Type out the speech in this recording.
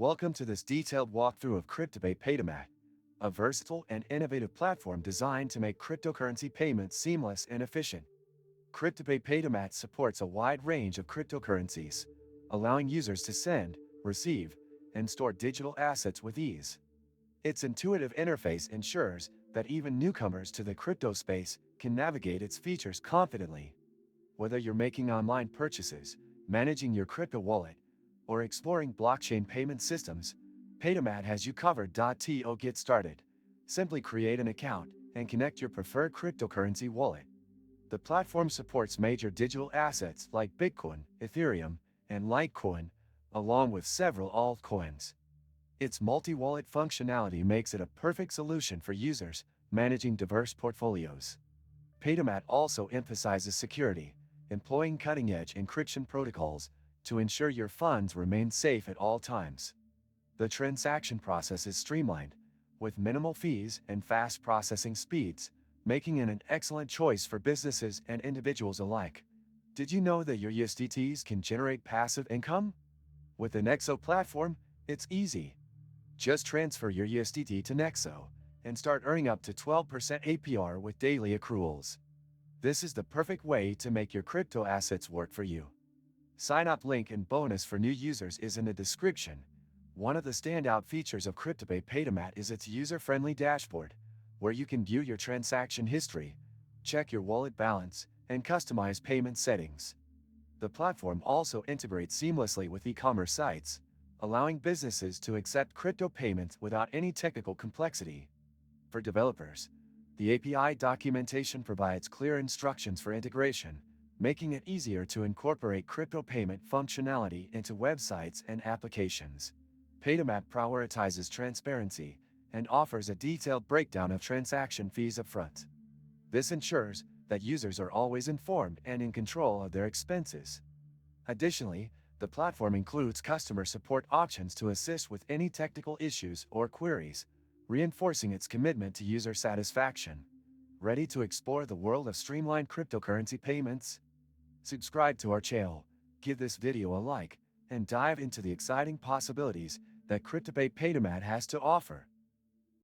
Welcome to this detailed walkthrough of Cryptopay Paytomat, a versatile and innovative platform designed to make cryptocurrency payments seamless and efficient. Cryptopay Paytomat supports a wide range of cryptocurrencies, allowing users to send, receive, and store digital assets with ease. Its intuitive interface ensures that even newcomers to the crypto space can navigate its features confidently. Whether you're making online purchases, managing your crypto wallet, or exploring blockchain payment systems, Paytomat has you covered. To get started, simply create an account and connect your preferred cryptocurrency wallet. The platform supports major digital assets like Bitcoin, Ethereum, and Litecoin, along with several altcoins. Its multi-wallet functionality makes it a perfect solution for users managing diverse portfolios. Paytomat also emphasizes security, employing cutting-edge encryption protocols to ensure your funds remain safe at all times. The transaction process is streamlined, with minimal fees and fast processing speeds, making it an excellent choice for businesses and individuals alike. Did you know that your USDTs can generate passive income? With the Nexo platform, it's easy. Just transfer your USDT to Nexo and start earning up to 12% APR with daily accruals. This is the perfect way to make your crypto assets work for you. Sign up link and bonus for new users is in the description. One of the standout features of Cryptopay Paytomat is its user-friendly dashboard, where you can view your transaction history, check your wallet balance, and customize payment settings. The platform also integrates seamlessly with e-commerce sites, allowing businesses to accept crypto payments without any technical complexity. For developers, the API documentation provides clear instructions for integration, making it easier to incorporate crypto payment functionality into websites and applications. Paytomat prioritizes transparency and offers a detailed breakdown of transaction fees upfront. This ensures that users are always informed and in control of their expenses. Additionally, the platform includes customer support options to assist with any technical issues or queries, reinforcing its commitment to user satisfaction. Ready to explore the world of streamlined cryptocurrency payments? Subscribe to our channel, give this video a like, and dive into the exciting possibilities that Cryptopay Paytomat has to offer.